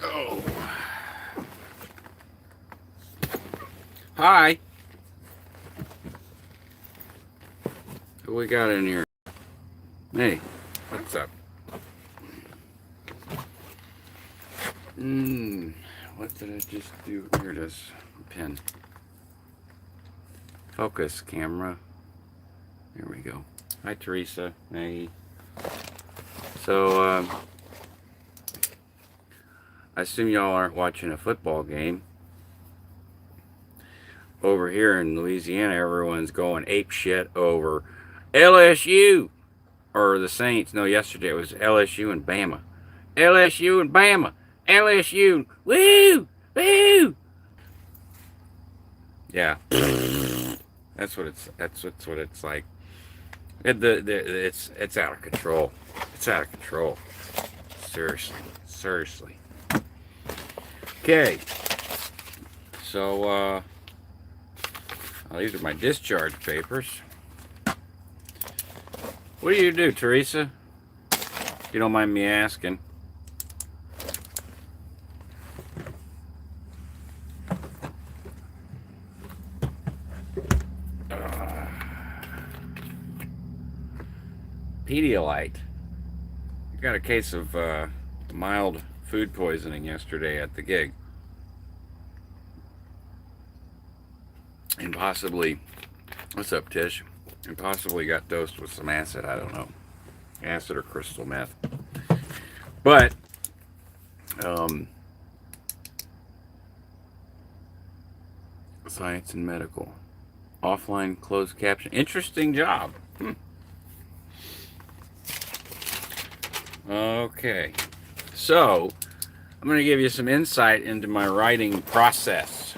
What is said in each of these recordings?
Oh. Hi. Who we got in here? Hey, what's up? What did I just do? Here it is. Pen. Focus camera. There we go. Hi, Teresa. Hey. So, I assume y'all aren't watching a football game. Over here in Louisiana, everyone's going ape shit over LSU or the Saints. No, yesterday it was LSU and Bama. LSU and Bama. LSU. Woo! Woo! Yeah. That's what it's like. It's out of control. It's out of control. Seriously. Okay. So these are my discharge papers. What do you do, Teresa? If you don't mind me asking. Pedialyte. I got a case of mild food poisoning yesterday at the gig. And possibly, what's up, Tish? And possibly got dosed with some acid. I don't know. Acid or crystal meth. But, science and medical. Offline closed caption. Interesting job. Okay. So, I'm going to give you some insight into my writing process.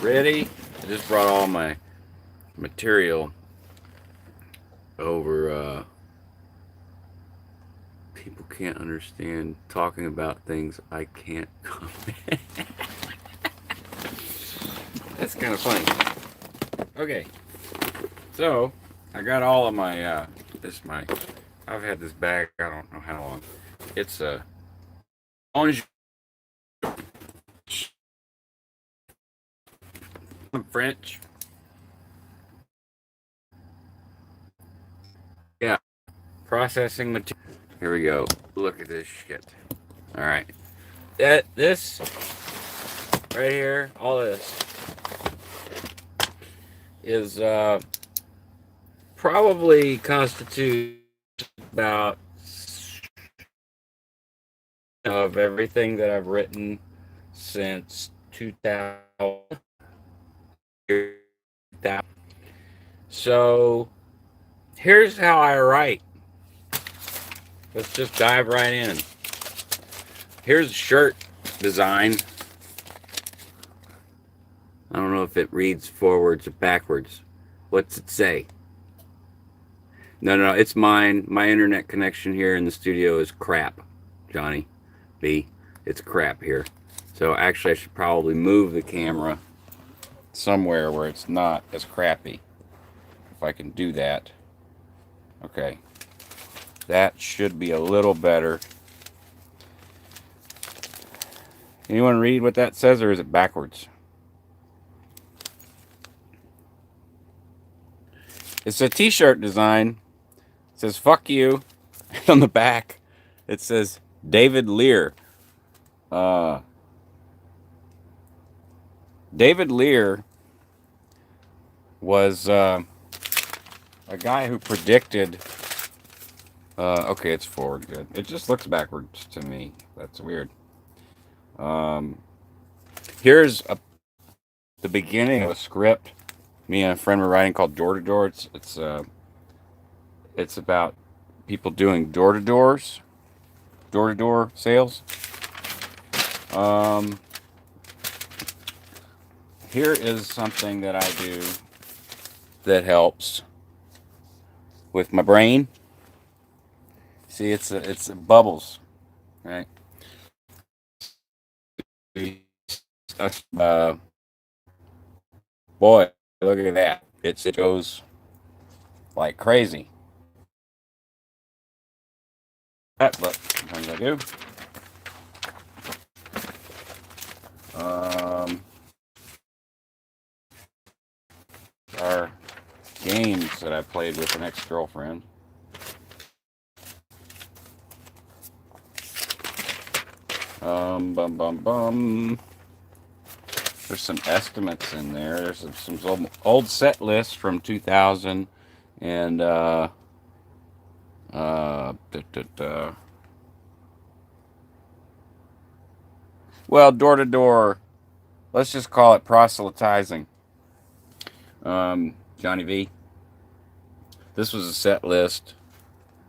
Ready? I just brought all my material over. People can't understand talking about things I can't comment. That's kind of funny. Okay. So, I got all of my, I've had this bag, I don't know how long. It's a French. Yeah. Processing material. Here we go. Look at this shit. All right. This right here, all this is probably constitutes about of everything that I've written since 2000. So here's how I write. Let's just dive right in. Here's a shirt design. I don't know if it reads forwards or backwards. What's it say? No, it's mine. My internet connection here in the studio is crap, Johnny B. It's crap here. So actually I should probably move the camera somewhere where it's not as crappy. If I can do that. Okay. That should be a little better. Anyone read what that says, or is it backwards? It's a t-shirt design. It says fuck you. On the back it says David Lear. David Lear was a guy who predicted. Okay, it's forward good. It just looks backwards to me. That's weird. Um, here's the beginning of a script me and a friend were writing called Door to Door. It's about people doing door to door sales. Um, here is something that I do that helps with my brain. See, it's bubbles, right? Uh, Boy, look at that! It goes like crazy. But sometimes I do. Um, are games that I played with an ex-girlfriend. Bum bum bum. There's some estimates in there. There's some old set lists from 2000 and well, door to door. Let's just call it proselytizing. Johnny V. This was a set list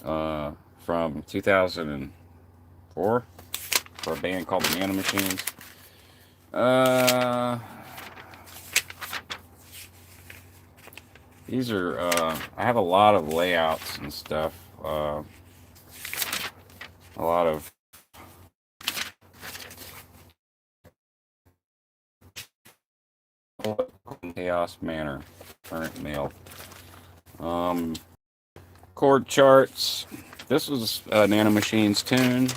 from 2004 for a band called the Nano Machines. These are, I have a lot of layouts and stuff. A lot of chaos manner, current mail. Chord charts. This was Nano Machines tune.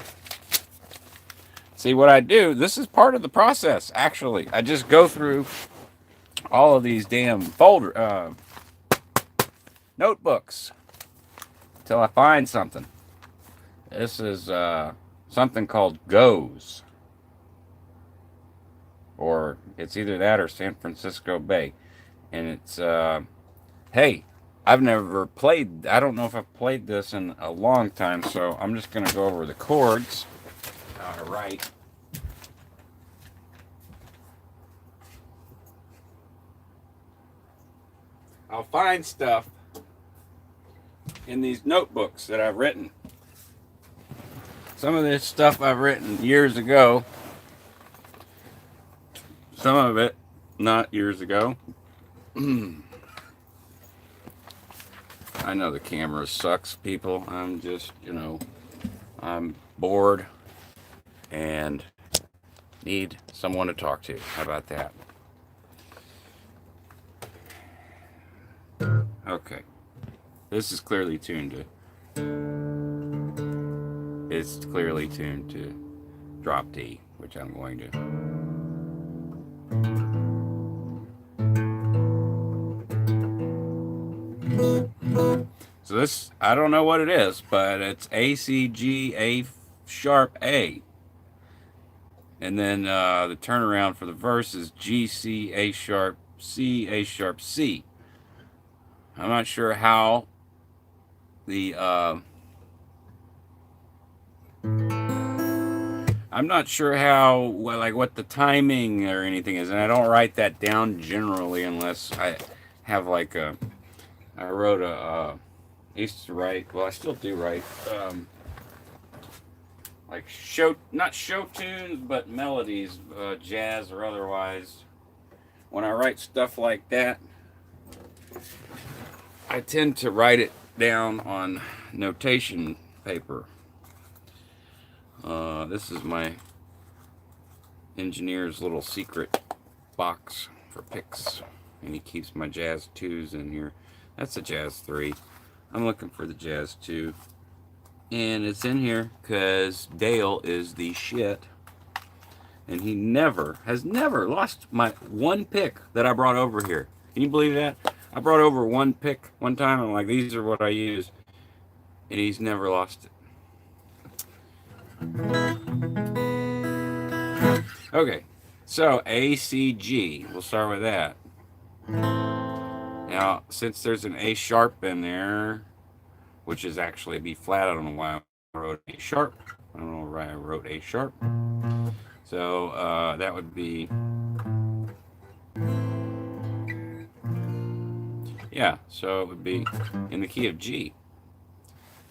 See what I do? This is part of the process, actually. I just go through all of these damn notebooks till I find something. This is something called Goes. Or it's either that or San Francisco Bay. And it's, hey, I've never played, I don't know if I've played this in a long time, so I'm just going to go over the chords. All right. I'll find stuff in these notebooks that I've written. Some of this stuff I've written years ago. Some of it not years ago. I know the camera sucks, people. I'm just, I'm bored and need someone to talk to. How about that? Okay. This is clearly tuned to. It's clearly tuned to drop D, which I'm going to. So this, I don't know what it is, but it's A, C, G, A sharp, A. And then the turnaround for the verse is G, C, A sharp, C, A sharp, C. I'm not sure how the, I'm not sure how, well, like what the timing or anything is. And I don't write that down generally unless I have like a, I wrote a, I used to write, well, I still do write, like not show tunes, but melodies, jazz or otherwise. When I write stuff like that, I tend to write it down on notation paper. This is my engineer's little secret box for picks, and he keeps my jazz 2s in here. That's a jazz 3. I'm looking for the jazz 2. And it's in here because Dale is the shit. And he has never lost my one pick that I brought over here. Can you believe that? I brought over one pick one time. I'm like, these are what I use. And he's never lost it. Okay. So, A, C, G. We'll start with that. Now, since there's an A sharp in there, which is actually a B flat, I don't know why I wrote A sharp. I don't know why I wrote A sharp. So that would be, yeah, so it would be in the key of G.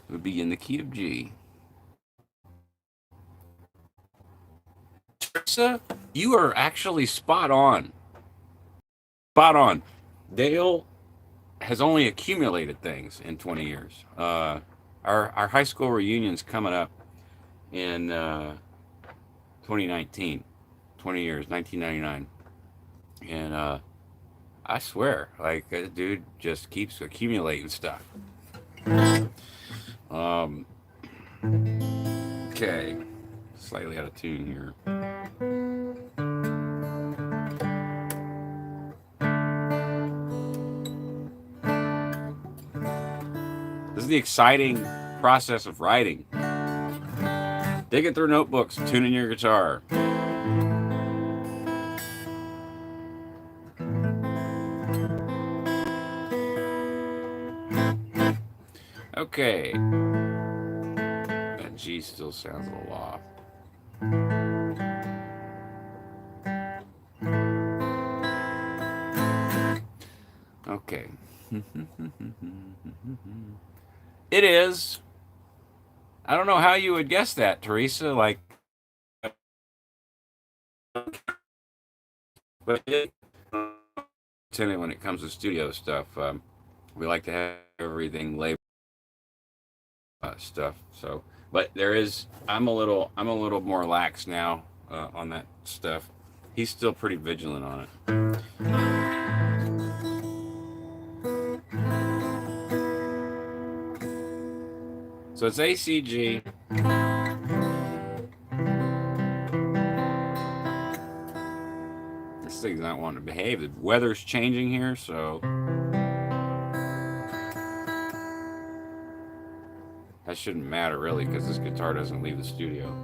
It would be in the key of G. Teresa, you are actually spot on. Spot on. Dale has only accumulated things in 20 years. Our high school reunion's coming up in 2019. 20 years, 1999. And I swear, like, this dude just keeps accumulating stuff. Okay. Slightly out of tune here. This is the exciting process of writing. Digging through notebooks, tuning your guitar. Okay. That G still sounds a little off. Okay. It is. I don't know how you would guess that, Teresa. Like, but when it comes to studio stuff, we like to have everything labeled stuff. So, but there is. I'm a little more lax now on that stuff. He's still pretty vigilant on it. So it's ACG. This thing's not wanting to behave. The weather's changing here, so that shouldn't matter really because this guitar doesn't leave the studio.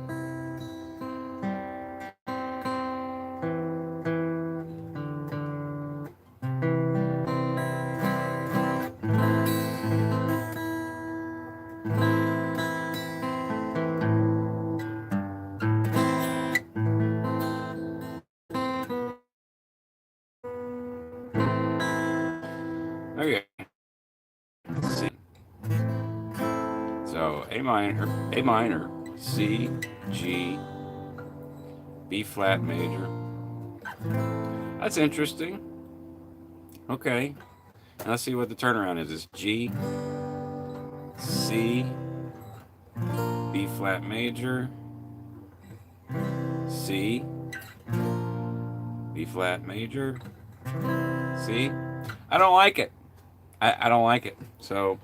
Okay. Let's see. So A minor, C, G, B flat major. That's interesting. Okay. Now let's see what the turnaround is. It's G, C, B flat major, C, B flat major, C. I don't like it. I don't like it. So,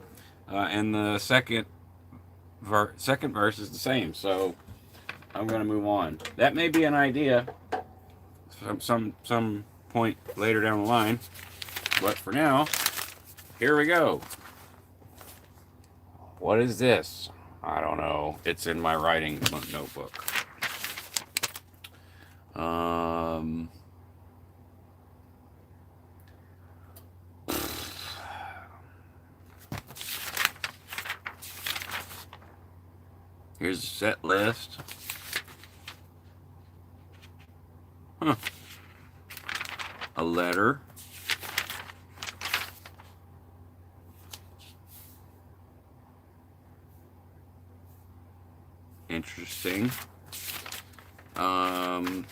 and the second verse is the same. So, I'm going to move on. That may be an idea some point later down the line. But for now, here we go. What is this? I don't know. It's in my writing notebook. Here's the set list. Huh. A letter. Interesting. Bunch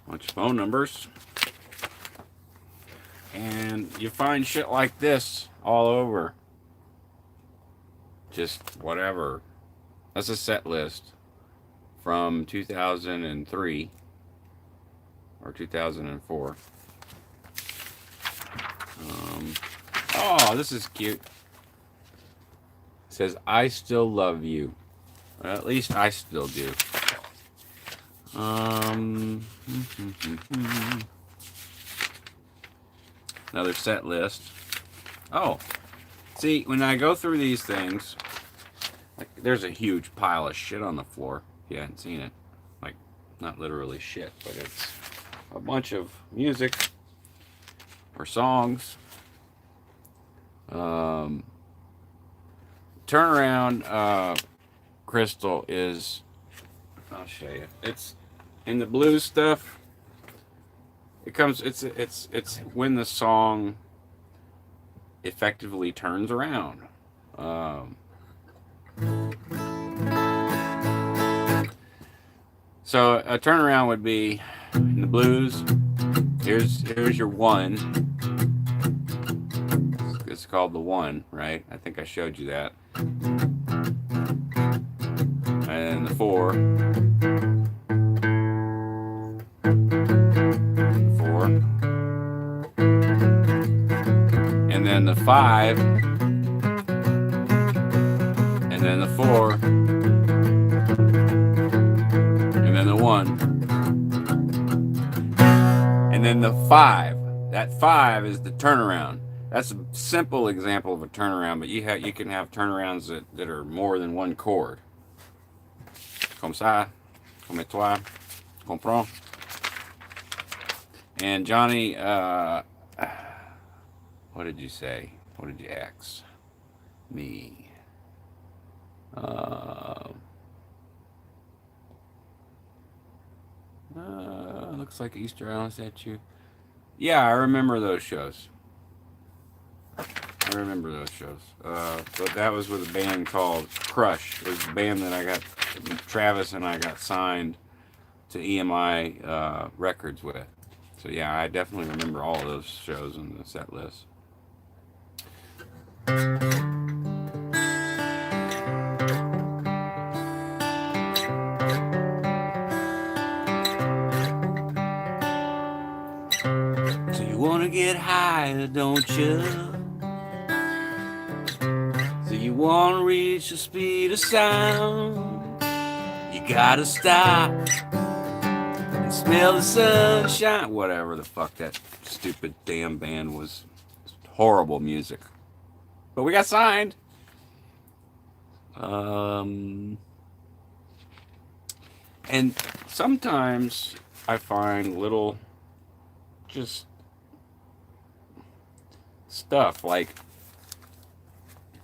of phone numbers. And you find shit like this all over. Just whatever. That's a set list from 2003 or 2004. Oh, this is cute. It says, I still love you. Well, at least I still do. Another set list. Oh, see, when I go through these things, like, there's a huge pile of shit on the floor. If you hadn't seen it. Like, not literally shit, but it's a bunch of music or songs. Turnaround crystal is, I'll show you. It's in the blues stuff. It comes. It's when the song effectively turns around. So a turnaround would be in the blues. Here's your one. It's called the one, right? I think I showed you that. And the four. Four. And then the five. And then the four. And then the one. And then the five. That five is the turnaround. That's a simple example of a turnaround, but you can have turnarounds that are more than one chord. Comme ça, comme toi, comprends? And Johnny, what did you say? What did you ask me? Looks like Easter Island statue. Yeah, I remember those shows. I remember those shows. But that was with a band called Crush. It was a band that I got, Travis and I got signed to EMI Records with. So yeah, I definitely remember all of those shows in the set list. So you wanna get higher, don't you? So you wanna reach the speed of sound? You gotta stop and smell the sunshine. Whatever the fuck that stupid damn band was. Horrible music. But we got signed. And sometimes I find little just stuff like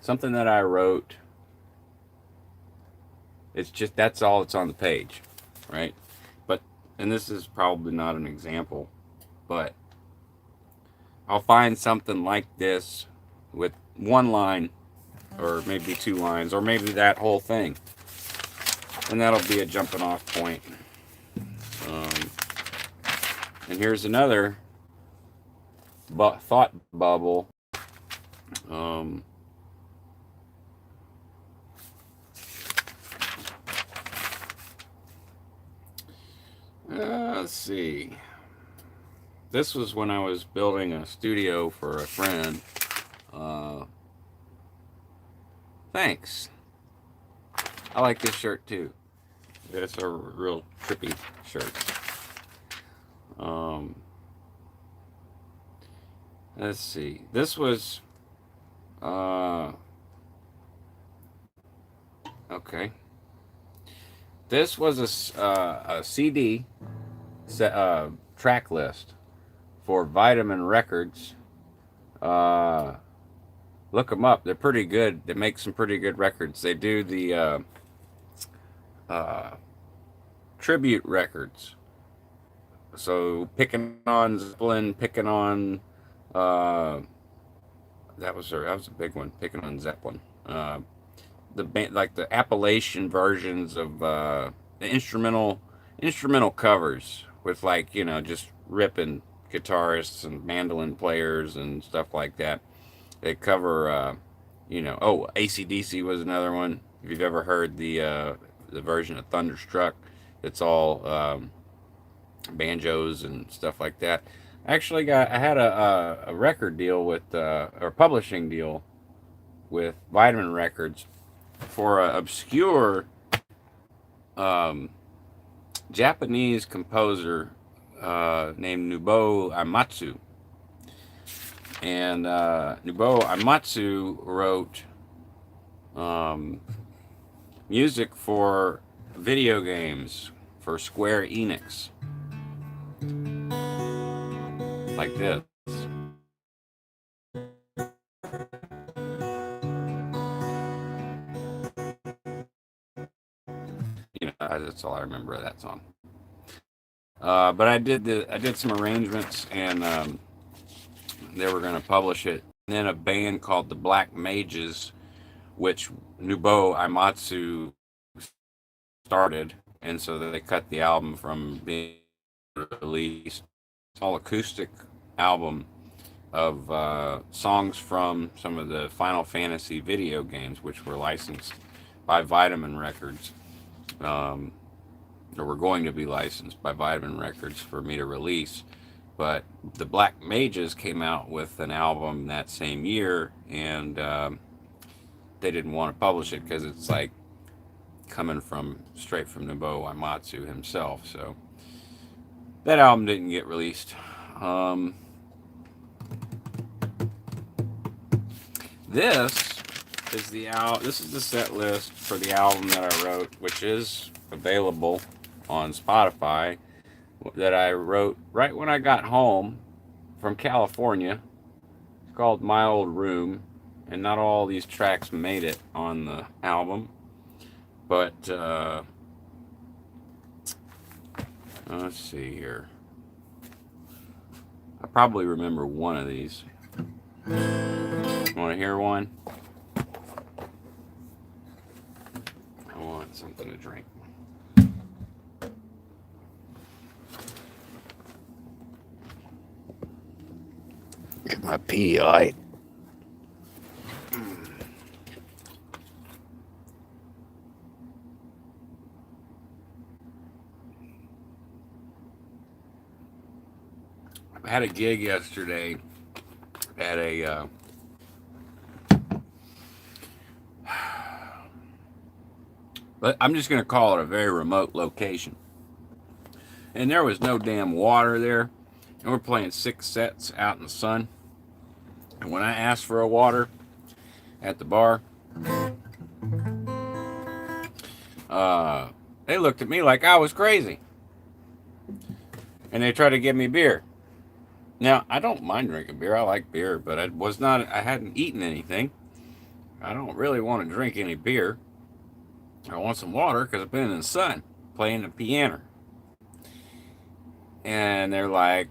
something that I wrote. It's just, that's all it's on the page, right? But, and this is probably not an example, but I'll find something like this with one line or maybe two lines or maybe that whole thing, and that'll be a jumping off point. And here's another thought bubble. Let's see. This was when I was building a studio for a friend. Thanks. I like this shirt too. It's a real trippy shirt. Let's see. This was okay. This was a CD track list for Vitamin Records. Look them up. They're pretty good. They make some pretty good records. They do the tribute records. So picking on Zeppelin, picking on that was a big one. Picking on Zeppelin. The band, like the Appalachian versions of the instrumental covers with, like, you know, just ripping guitarists and mandolin players and stuff like that. They cover, you know, oh, AC/DC was another one. If you've ever heard the version of Thunderstruck, it's all banjos and stuff like that. I had a record deal with, or a publishing deal with Vitamin Records for an obscure Japanese composer named Nobuo Uematsu. And Nobuo Uematsu wrote music for video games for Square Enix. like this. You know, that's all I remember of that song. But I did some arrangements, and they were going to publish it. And then a band called the Black Mages, which Nobuo Aimatsu started, and so they cut the album from being released. It's all acoustic album of songs from some of the Final Fantasy video games, which were licensed by Vitamin Records. Or were going to be licensed by Vitamin Records for me to release. But the Black Mages came out with an album that same year, and they didn't want to publish it because it's like coming from straight from Nobuo Aimatsu himself. So that album didn't get released. This is the set list for the album that I wrote, which is available on Spotify, that I wrote right when I got home from California. It's called My Old Room, and not all these tracks made it on the album, but let's see here. I probably remember one of these. Want to hear one? I want something to drink. Get my Pedialyte. I had a gig yesterday at a but I'm just going to call it a very remote location. And there was no damn water there. And we're playing 6 sets out in the sun. And when I asked for a water at the bar, they looked at me like I was crazy. And they tried to give me beer. Now, I don't mind drinking beer. I like beer, but I hadn't eaten anything. I don't really want to drink any beer. I want some water because I've been in the sun playing the piano. And they're like,